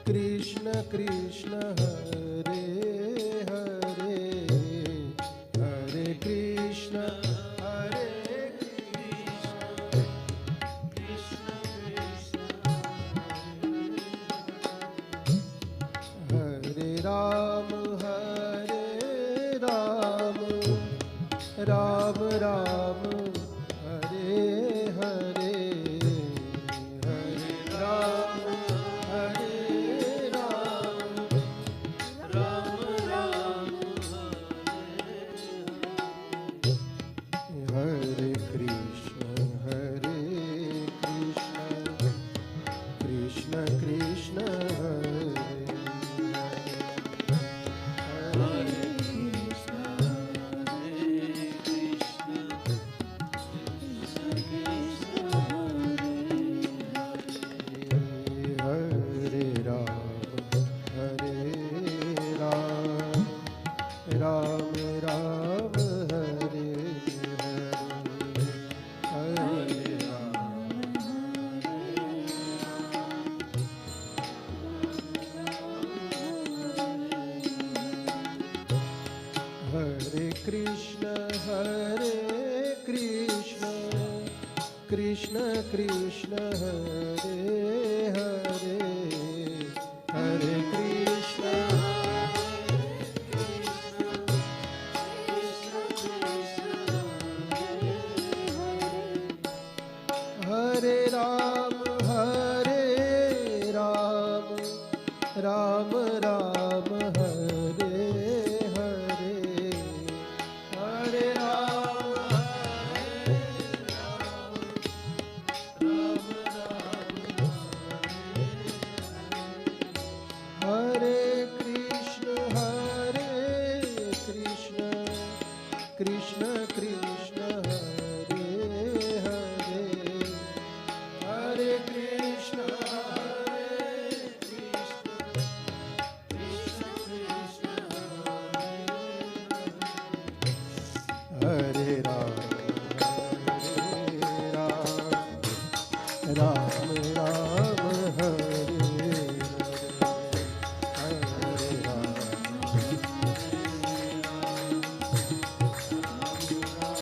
Krishna Krishna Hare Hare Hare Krishna Hare Krishna Hare Ram Ram Ram Hare Hare Hare Ram Ram Ram Hare Krishna Krishna Krishna Hare Ram Ram Hare Hare Hare Krishna Krishna Krishna Hare Hare Hare Krishna Hare Ram Ram Ram Hare Hare Hare Ram Ram Hare Krishna Krishna Krishna Hare Hare Hare Krishna Hare Ram Ram